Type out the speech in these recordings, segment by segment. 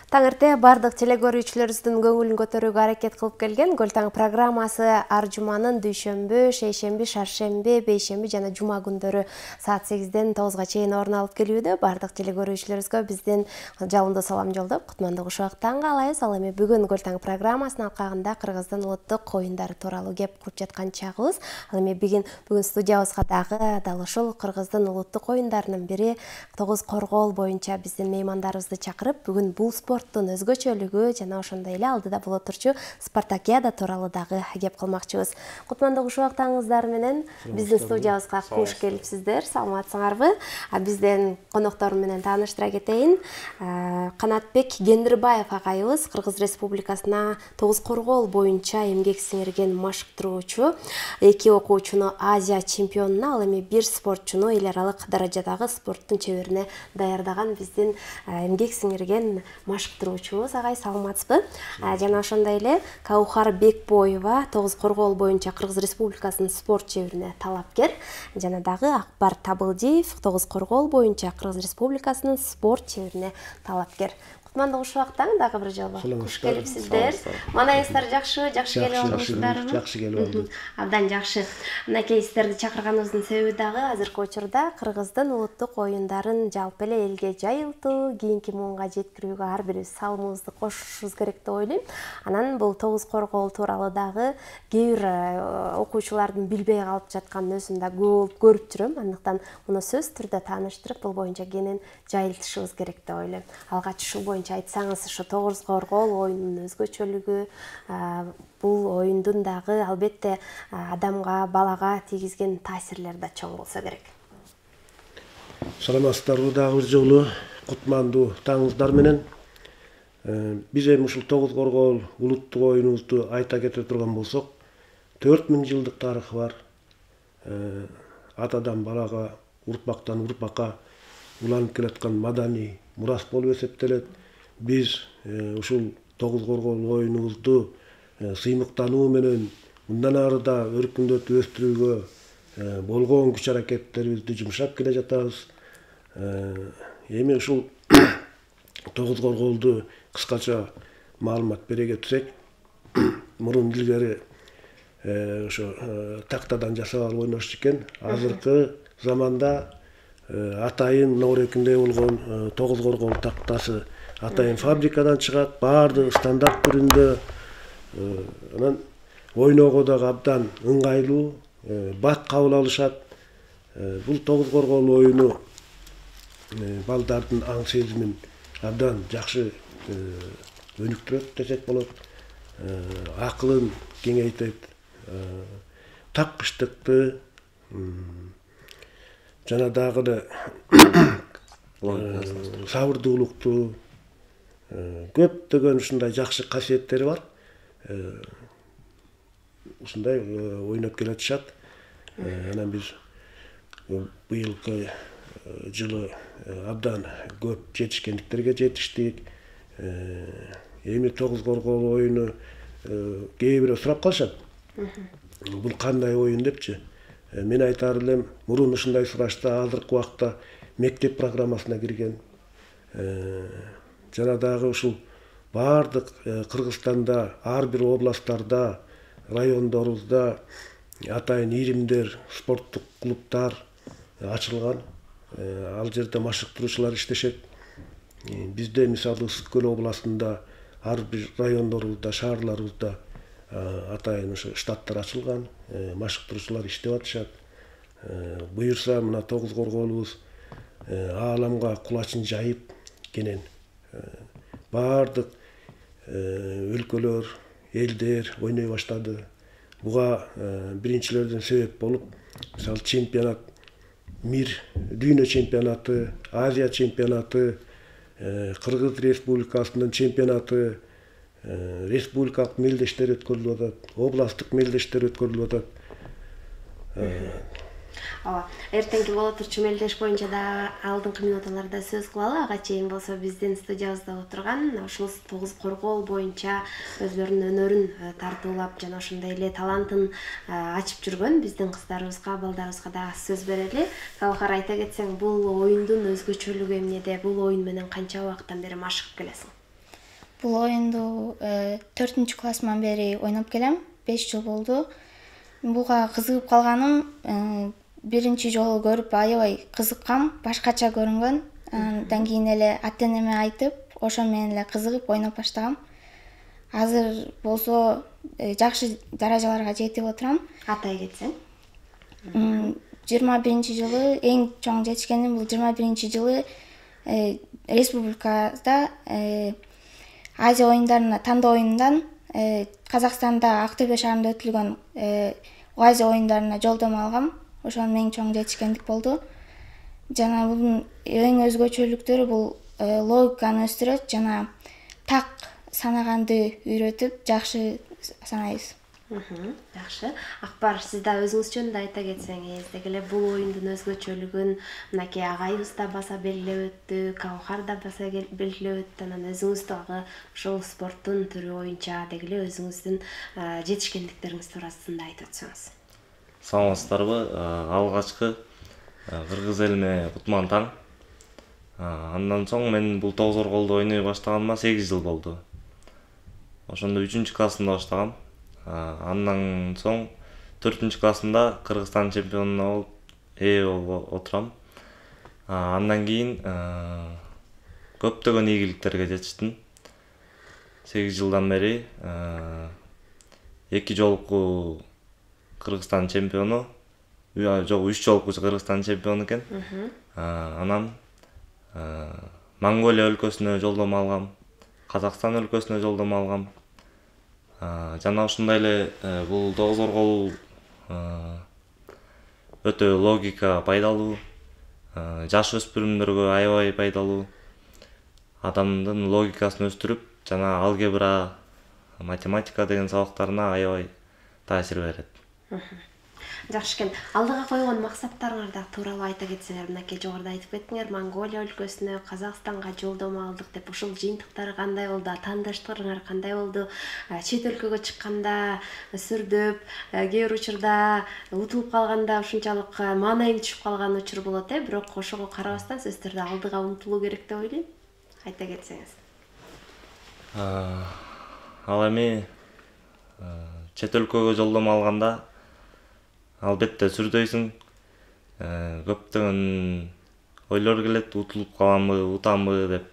Таңырте бардық телегөрүүчүлөрүбүздүн көңүлүн көтөрүүгө аракет кылып келген Гөл таң программасы ар жуманын дүйшөмбү, шейшемби, шаршемби, бейшемби жана жума күндөрү саат 8ден 9га чейин орун алып келүүдө. Бардық телегөрүүчүлөрүбүзгө биздин жалындуу салам жолдоп, кутмандуу кушак таң каалайбыз. Ал эми бүгүн Гөл таң программасынын алкагында Кыргыздын улуттук оюндары тууралуу кеп куруп жаткан чагыбыз. Ал эми бүгүн студиябызга дагы дал ушул Кыргыздын улуттук оюндарынын бири тогуз коргоол боюнча биздин меймандарыбызды чакырып, бүгүн бул спорттун өзгөчөлүгү жана ошондой эле алдыда боло турчу спартакиада тууралуу дагы кеп кылмакчыбыз. Кутмандуу кушак таңыңыздар менен биздин студиябызга куш келипсиздер. Саламатсыңарбы? Биздин коноктор менен тааныштыра кетейин. Канатбек Гендирбаев агайыбыз Кыргыз Республикасына тогуз коргоол боюнча эмгек сиңирген машыктыруучу, 2 окуучуну Азия чемпионуна, ал эми 1 спортчуну эл аралык даражадагы спорттун чеберине даярдаган биздин эмгек сиңирген машыктыруучубуз. Агай, саламатсызбы? Жана ошондой эле Каухар Бекбоева 9 коргоол боюнча Кыргыз Республикасынын спорт чеберине талапкер, жана дагы Акбар Табылдиев 9 коргоол боюнча Кыргыз Республикасынын спорт чеберине талапкер. Кутмандуу кушак таң дагы бир жолу куш келипсиздер. Манайыңыздар жакшы келип алдыңыздарбы? Жакшы келип алдык. Абдан жакшы. Мынакей сиздерди чакырганыбыздын себеби дагы азыркы учурда Кыргыздын улуттук оюндарын жалпы эле элге жайылтуу, кийинки муунга жеткирүүгө ар бирибиз салымыбызды кошушубуз керек деп ойлойм. Анан бул тогуз коргоол тууралуу дагы кээ бир окуучулардын билбей калып жатканын өзүм да көрүп жүрөм. Андыктан муну сөзсүз түрдө тааныштырып, бул боюнча кенен жайылтышыбыз керек деп ойлойм. Алгач ушул боюнча айтсаңыз, ушу тогуз коргоол оюнунун өзгөчөлүгү, бул оюндун дагы албетте адамга, балага тийгизген таасирлери да чоң болсо керек. Саламатсыздарбы дагы бир жолу, кутмандуу таңыңыздар менен. Биз эми ушул тогуз коргоол улуттук оюнубузду айта кете турган болсок, 4000 жылдык тарыхы бар. Атадан балага, урпактан урпакка уланып келаткан маданий мурас болуп эсептелет. Биз ушул тогуз коргоол оюнубузду сыймыктануу менен мындан ары да өркүндөтүп өстүрүүгө болгон күч аракеттерибизди жумшап келе жатабыз. Эми ушул тогуз коргоолду кыскача маалымат бере кетсек, мурун илгери ошо тактадан жасап алып ойношчу экен. Азыркы заманда атайын Норекинде болгон тогуз коргоол тактасы атайын фабрикадан чыгат, баардыгы стандарт түрүндө. Анан ойноого дагы абдан ыңгайлуу, бат кабыл алышат. Бул тогуз коргоол оюну балдардын аң сезимин абдан жакшы өнүктүрөт десек болот. Акылын кеңейтет, такпыштыкты жана дагы да сабырдуулукту, көптөгөн ушундай жакшы касиеттери бар. Ушундай ойноп келатышат. Анан биз быйылкы жылы абдан көп жетишкендиктерге жетиштик. Эми тогуз коргоол оюну кээ бирөө сурап калышат. Бул кандай оюн депчи. Мен айтар элем, мурун ушундай сурашты, азыркы убакта мектеп программасына кирген. Жана дагы ушул бардык Кыргызстанда, ар бир областтарда, райондорубузда атайын иримдер, спорттук клубтар ачылган. Ал жерде машыктыруучулар иштешет. Бизде мисалы Ысык Көл областында ар бир райондорубузда, шаарларыбызда атайын ошо штаттар ачылган, машыктыруучулар иштеп атышат. Буюрса мына тогуз коргоолубуз ааламга кулачын жайып кенен бардык өлкөлөр, элдер ойной баштады. Буга биринчилерден себеп болуп, мисалы чемпионат, мир дүйнө чемпионаты, Азия чемпионаты, Кыргыз Республикасынын чемпионаты, республикалык мелдештер өткөрүлүп атат, областтык мелдештер өткөрүлүп атат. Эртеңки боло турчу мелдеш боюнча да алдыңкы минуталарда сөз кылалы. Ага чейин болсо биздин студиябызда отурган ушул тогуз коргоол боюнча өзлөрүнүн өнөрүн тартуулап жана ошондой эле талантын ачып жүргөн биздин кыздарыбызга, балдарыбызга да сөз берели. Каухар, айта кетсең, бул оюндун өзгөчөлүгү эмнеде? Бул оюн менен канча убакыттан бери машыгып келесиң? Бул оюнду 4-классыман бери ойноп келем. 5 жыл болду. Буга кызыгып калганым биринчи жолу көрүп аябай кызыккам, башкача көрүнгөн. Андан кийин эле ата-энеме айтып, ошо менен эле кызыгып ойноп баштагам. Азыр болсо жакшы даражаларга жетип отурам. Атай кетсең? 21 жылы эң чоң жетишкеним бул 21 жылы республикада Азия оюндарына тандоо оюнундан Казакстанда Актөбө шаарында өтүлгөн Азия оюндарына жолдомо алгам. Ошол эң чоң жетишкендик болду. Жана бунун эң өзгөчөлүктөрү бул логиканы өстүрөт жана так санаганды үйрөтүп, жакшы санайбыз. Жакшы. Акбар, сиз да өзүңүз жөнүндө айта кетсеңиз, деги эле бул оюндун өзгөчөлүгүн мынакей агайыбыз да баса белгилеп өттү, Каухар да баса белгилеп өттү. Анан өзүңүз дагы ошол спорттун түрү боюнча деги эле өзүңүздүн жетишкендиктериңиз туурасында айтып өтсөңүз. Саламатсыздарбы? Алгачкы кыргыз элиме Кутман таң. Андан соң мен бул Тогуз-Корголдо ойной баштаганыма 8 жыл болду. Ошондо 3-классымда баштагам. Андан соң 4-классымда Кыргызстан чемпионуна болуп болуп отурам. Андан кийин көптөгөн ийгиликтерге жетиштим. 8 жылдан бери 2 жолку Кыргызстан чемпиону, жок 3 жолку Кыргызстан чемпиону экен. Анан Монголия өлкөсүнө жолдомо алгам, Казакстан өлкөсүнө жолдомо алгам. Жана ушундай эле бул Тогуз-Коргол өтө логика пайдалуу, жаш өспүрүмдөргө аябай пайдалуу. Адамдын логикасын өстүрүп, жана алгебра, математика деген сабактарына аябай таасир берет. Жакшы экен. Алдыга койгон максаттарыңарды тууралуу айта кетсеңер, мынакей жогоруда айтып кеттиңер, Монголия өлкөсүнө, Казакстанга жолдомо алдык деп. Ушул жыйынтыктар кандай болду? Тандоштугуңар кандай болду? Чет өлкөгө чыкканда сүрдөп, кээ бир учурда утулуп калганда ушунчалык маанайың түшүп калган учур болот, бирок ошого карабастан сөзсүз түрдө алдыга умтулуу керек деп ойлойм. Айта кетсеңиз. Ал эми чет өлкөгө жолдомо алганда албетте сүрдөйсүң, көптөгөн ойлор келет, утулуп каламбы, утамбы деп.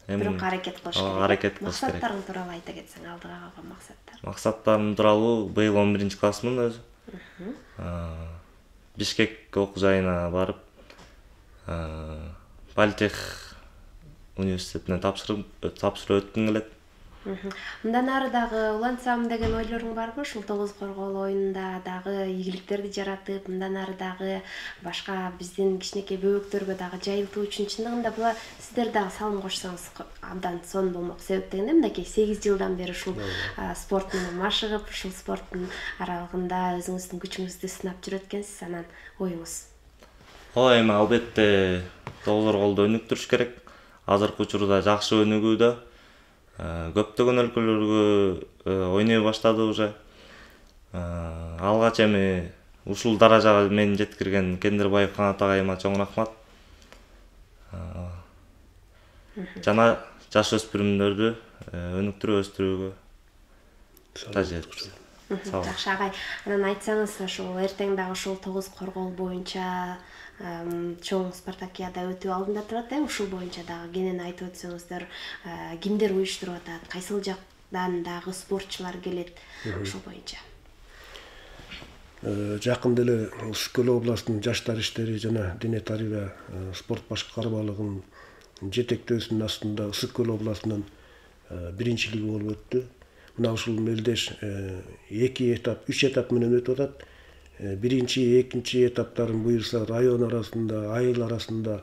Бирок аракет кылыш керек. Аракет кылыш керек. Максаттарың тууралуу айта кетсең, алдыга койгон максаттар. Максаттарым тууралуу быйыл 11-классмын өзү. Бишкек окуу жайына барып, Политех университетине тапшырып өткүм келет. Мындан ары дагы улантсам деген ойлоруң барбы? Ушул Тогуз-Коргол оюнунда дагы ийгиликтерди жаратып, мындан ары дагы башка биздин кичинекей бөбөктөргө дагы жайылтуу үчүн чындыгында була сиздер дагы салым кошсоңуз абдан сонун болмок. Себеп дегенде мынакей 8 жылдан бери ушул спорт менен машыгып, ушул спорттун аралыгында өзүңүздүн күчүңүздү сынап жүрөт экенсиз. Анан оюңуз. Эми албетте Тогуз-Корголду өнүктүрүш керек. Азыркы учурда жакшы өнүгүүдө. Көптөгөн өлкөлөргө ойной баштады уже. Алгач эми ушул даражага мени жеткирген Кендирбаев Канат агайыма чоң рахмат. Жана жаш өспүрүмдөрдү өнүктүрүп өстүрүүгө тажет. Жакшы агай, анан айтсаңыз, ошол эртең дагы ушул Тогуз-Коргол боюнча чоң спартакиада өтүү алдында турат, ушул боюнча дагы кенен айтып өтсөңүздөр, кимдер уюштуруп атат, кайсыл жактан дагы спортчулар келет ушул боюнча? Жакында эле Ысык Көл областынын жаштар иштери жана дене тарбия спорт башкармалыгынын жетектөөсүнүн астында Ысык Көл областынын биринчилиги болуп өттү. Мына ушул мелдеш 2 этап, 3 этап менен өтүп атат. Биринчи, экинчи этаптарын буюрса район арасында, айыл арасында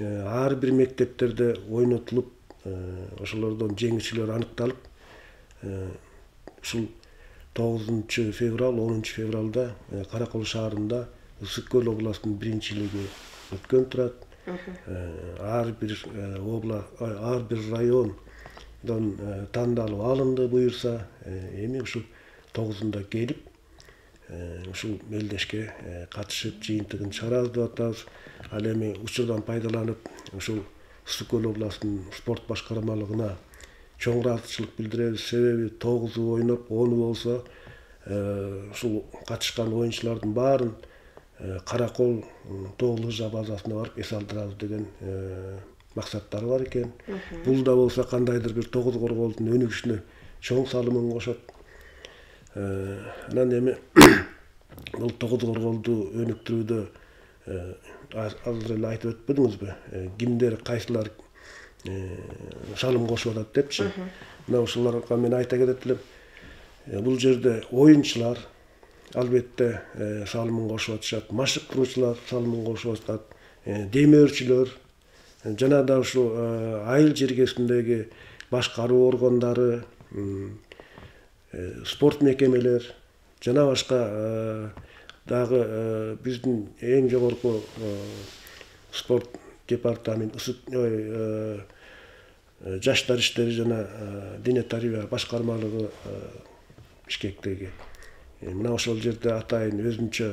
ар бир мектептерде ойнотулуп, ошолордон жеңүүчүлөр аныкталып, ушул 9 февраль, 10 февралда Каракол шаарында Ысык Көл областынын биринчилиги өткөн турат. Ар бир райондон тандалып алынды буюрса, эми ушул 9-унда келип, ушул мелдешке катышып жыйынтыгын чыгарабыз деп атабыз. Ал эми учурдан пайдаланып, ушул Ысык Көл областынын спорт башкармалыгына чоң ыраазычылык билдиребиз. Себеби 9 ойноп, 10 болсо ушул катышкан оюнчулардын баарын Каракол тоо лыжа базасына барып эс алдырабыз деген максаттары бар экен. Бул да болсо кандайдыр бир тогуз корголдун өнүгүшүнө чоң салымын кошот. Анан эми бул тогуз корголду өнүктүрүүдө азыр эле айтып өтпөдүңүзбү? Кимдер, кайсылар салым кошуп атат депчи. Мына ушуларга мен айта кетет элем. Бул жерде оюнчулар албетте салымын кошуп атышат, машыктыруучулар салымын кошуп атат, демөөрчүлөр, жана да ушу айыл жергесиндеги башкаруу органдары, спорт мекемелер, жана башка дагы биздин эң жогорку спорт департамент, жаштар иштери жана дине тарбия башкармалыгы Бишкектеги. Мына ошол жерде атайын өзүнчө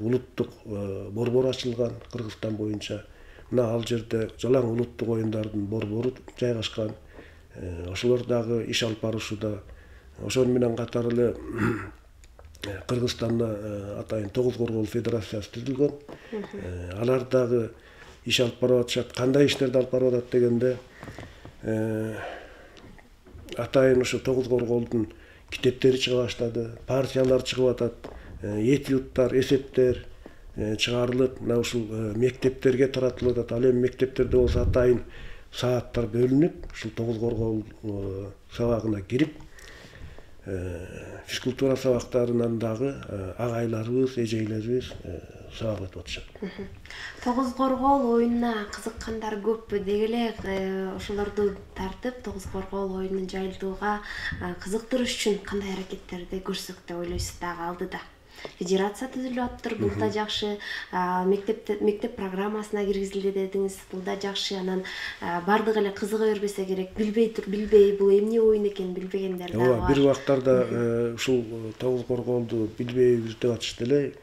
улуттук борбор ачылган Кыргызстан боюнча. Мына ал жерде жалаң улуттук оюндардын борбору жайгашкан. Ошолор дагы иш алып барышууда. Ошол менен катар эле Кыргызстанда атайын тогуз коргол федерациясы түзүлгөн. Алар дагы иш алып барып атышат. Кандай иштерди алып барып атат дегенде атайын ушу тогуз корголдун китептери чыга баштады, партиялар чыгып атат, этюдтар, эсептер чыгарылып, мына ушул мектептерге таратылып атат. Ал эми мектептерде болсо атайын сааттар бөлүнүп, ушул тогуз коргол сабагына кирип, физкультура сабактарынан дагы агайларыбыз, эжейлерибиз сабак өтүп атышат. Тогуз коргол оюнуна кызыккандар көппү? Деги эле ошолорду тартып, тогуз коргол оюнун жайылтууга кызыктырыш үчүн кандай аракеттерди көрсөк деп ойлойсуз дагы алдыда? Федерация түзүлүп атыптыр, бул да жакшы. Мектеп программасына киргизилди дедиңиз, бул да жакшы. Анан бардыгы эле кызыга бербесе керек, билбей бул эмне оюн экенин билбегендер дагы бар. Бир убактарда ушул тогуз корголду билбейбиз деп атышты эле.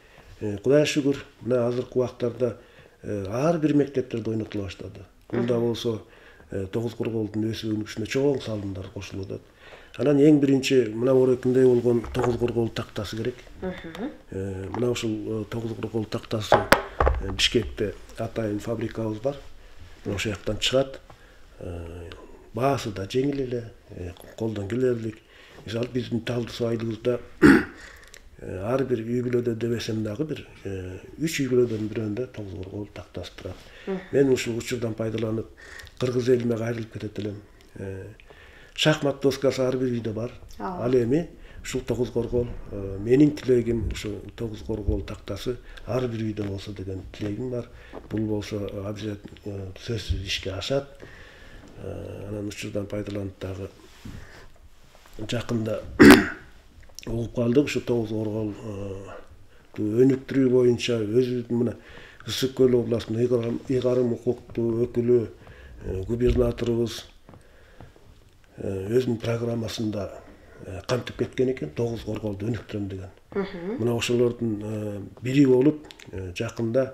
Кудайга шүгүр, мына азыркы убактарда ар бир мектептерде ойнотула баштады. Бул да болсо тогуз корголдун өсүп-өнүгүшүнө чоң салымдар кошулуп атат. Анан эң биринчи мына орекинде болгон тогуз коргол тактасы керек. Мына ушул тогуз коргол тактасы Бишкекте атайын фабрикабыз бар. Ошол жактан чыгат. Баасы да жеңил эле, колдон келерлик. Мисалы биздин Талды суу айылыбызда ар бир үй бүлөдө дебесем дагы бир 3 үй бүлөдөн бирөөндө тогуз коргол тактасы турат. Мен ушул учурдан пайдаланып кыргыз элиме кайрылып кетет элем. Шахмат доскасы ар бир үйдө бар. Ал эми ушул тогуз коргол менин тилегим ушул тогуз коргол тактасы ар бир үйдө болсо деген тилегим бар. Бул болсо обязательно сөзсүз ишке ашат. Анан учурдан пайдаланып дагы жакында угуп калдык ушу тогуз коргол өнүктүрүү боюнча өзүбүздүн мына Ысык Көл областынын ыйгарым укуктуу өкүлү губернаторубуз өзүнүн программасында кантип кеткен экен, тогуз корголду өнүктүрөм деген. Мына ошолордун бири болуп жакында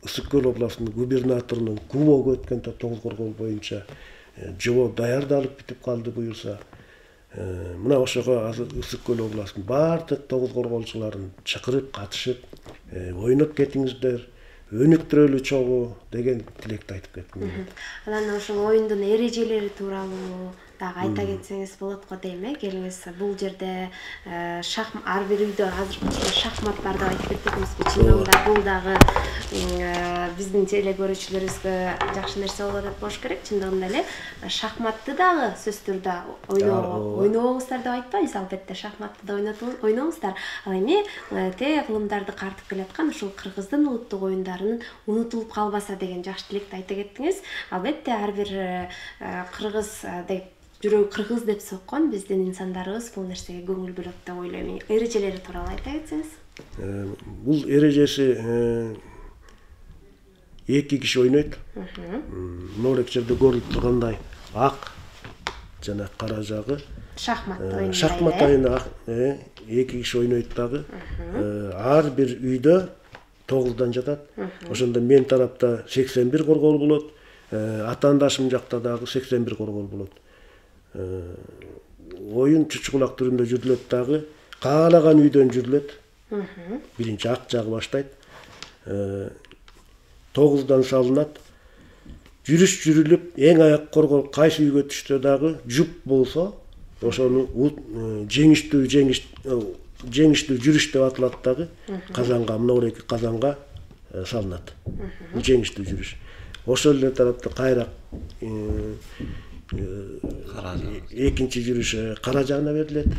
Ысык Көл областынын губернаторунун кубогу өткөн тогуз коргол боюнча жобо даярдалып бүтүп калды буюрса. Мына ошого азыр Ысык Көл областынын бардык тогуз корголчуларын чакырып катышып, ойноп кетиңиздер, өнүктүрөлү чогуу деген тилекти айтып кеттим. Анан ошол оюндун эрежелери тууралуу дагы айта кетсеңиз болот го дейм, келиңиз. Бул жерде ар бир үйдө азыркы шахмат бар деп айтып кеттикмизби? Чынында бул дагы биздин теле көрүүчүлөрүбүзгө жакшы нерсе болот деп болуш керек. Чындыгында эле шахматты дагы сөзсүз түрдө ойнобоңуздар деп айтпайбыз, албетте шахматты да ойноңуздар. Ал эми кылымдарды картып келаткан ушул кыргыздын улуттук оюндарынын унутулуп калбаса деген жакшы тилекти айта кеттиңиз. Албетте ар бир кыргыз деп жүрөгү кыргыз деп соккон биздин инсандарыбыз бул нерсеге көңүл бөлөт деп ойлойм. Эрежелери тууралуу айта кетсеңиз. Бул эрежеси 2 киши ойнойт. Мына жерде көрүлүп тургандай ак жана кара жагы шахмат ойunu. Шахмат ойunu 2 киши ойнойт дагы. Ар бир үйдө 9дан жатат. Ошондо мен тарапта 81 коргол болот. Атаандашым жакта дагы 81 коргол болот. Оюн чучкулак түрүндө жүрүлөт дагы, каалаган үйдөн жүрүлөт. Биринчи ак жагы баштайт. 9-дан салынат. Жүрүш жүрүлүп, эң аяк коргол кайсы үйгө түштө дагы жуп болсо, ошону жеңиштүү жүрүш деп аталат дагы. Казанга, мынау казанга салынат. Бул жеңиштүү жүрүш. Ошол эле тарапта кайра экинчи жүрүш кара жагына берилет.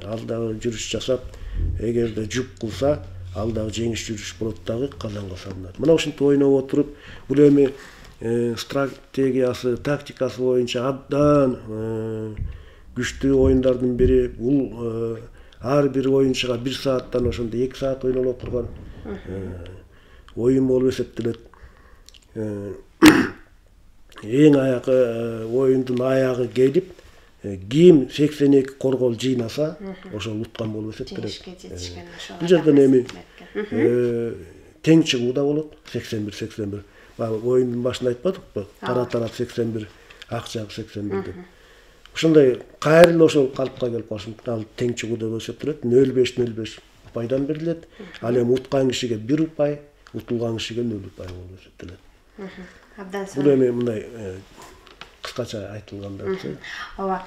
Ал дагы жүрүш жасап, эгерде жуп кылса, ал дагы жеңиш жүрүш болот дагы казанга салынат. Мына ушинтип ойноп отуруп, бул эми стратегиясы, тактикасы боюнча абдан күчтүү оюндардын бири. Бул ар бир оюнчуга 1 сааттан ошондо 2 саат ойноло турган оюн болуп эсептелет. Эң аягы оюндун аягы келип, ким 82 коргол жыйнаса, ошол уткан болуп эсептелет. Бул жерден эми тең чыгуу да болот. 81-81. Оюндун башында айтпадыкпы? Кара тарап 81, ак жак 81 деп. Ошондой кайрылуу ошол калпка келип калышын, ал тең чыгуу деп эсептелет. 0,5 упайдан берилет. Ал эми уткан кишиге 1 упай, утулган кишиге 0 упай болуп эсептелет. Бул эми мындай кыскача айтылганда. Ооба.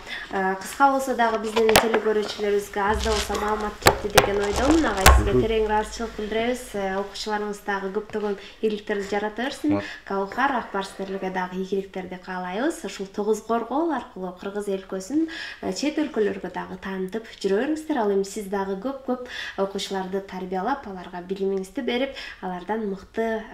Кыска болсо дагы биздин телекөрүүчүлөрүбүзгө аз да болсо маалымат кетти деген ойдомун. Агай, сизге терең ыраазычылык билдиребиз. Окуучуларыңыз дагы көптөгөн ийгиликтерди жарата берсин. Каухар акбар сиздерге дагы ийгиликтерди каалайбыз. Ушул 9 коргол аркылуу Кыргыз өлкөсүн чет өлкөлөргө дагы таанытып жүрө бериңиздер. Ал эми сиз дагы көп окуучуларды тарбиялап, аларга билимиңизди берип, алардан мыкты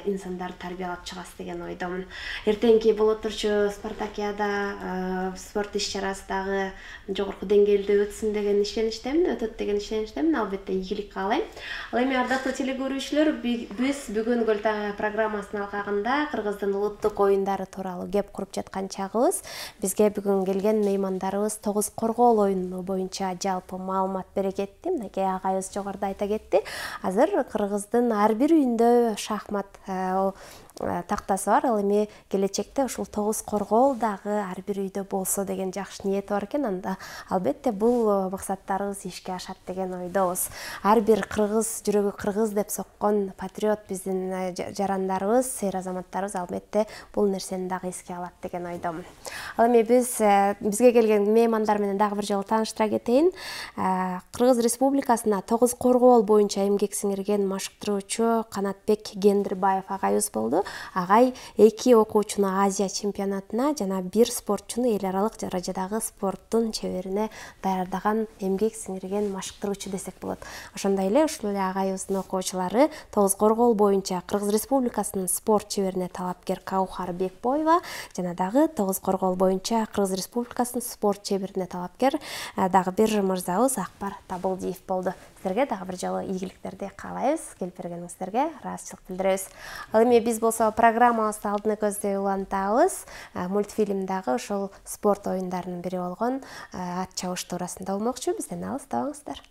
инсандарды тарбиялап чыгасыз деген ойдомун. Эртеңки боло турчу Спартакиада спорт иш-чарасы дагы жогорку деңгээлде өтсүн деген ишеничтемин, өтөт деген ишеничтемин. Албетте ийгилик каалайм. Ал эми ардактуу телекөрүүчүлөр, биз бүгүн Көлтаң программасынын алкагында Кыргыздын улуттук оюндары тууралуу кеп куруп жаткан чагыбыз. Бизге бүгүн келген меймандарыбыз 9 коргол оюну боюнча жалпы маалымат бере кетти. Мынакей агайыбыз жогоруда айта кетти. Азыр Кыргыздын ар бир үйүндө шахмат тактасы бар. Ал эми келечекте ушул 9 коргол дагы ар бир үйдө болсо деген жакшы ниет бар экен. Анда албетте бул максаттарыбыз ишке ашат деген ойдобуз. Ар бир кыргыз, жүрөгү кыргыз деп соккон патриот биздин жарандарыбыз, эр азаматтарыбыз албетте бул нерсени дагы эске алат деген ойдомун. Ал эми бизге келген меймандар менен дагы бир жолу тааныштыра кетейин. Кыргыз Республикасына 9 коргол боюнча эмгек сиңирген машыктыруучу Канатбек Гендирбаев агайыбыз болду. Агай 2 окуучуну Азия чемпионатына жана 1 спортчуну эл аралык даражадагы спорттун чеберине даярдаган эмгек сиңирген машыктыруучу десек болот. Ошондой эле ушул эле агайыбыздын окуучулары 9 коргол боюнча Кыргыз Республикасынын спорт чеберине талапкер Каухар Бекбоева жана дагы 9 коргол боюнча Кыргыз Республикасынын спорт чеберине талапкер дагы бир мырзабыз Акбар Табылдиев болду. Сиздерге дагы бир жолу ийгиликтерди каалайбыз. Келип бергениңиздерге ыраазычылык билдиребиз. Ал эми биз болсо программабызды алдыны көздөй улантабыз. Мультфильмдагы ошол спорт оюндарынын бири болгон ат чабыш туурасында болмокчу. Бизден алыстабаңыздар.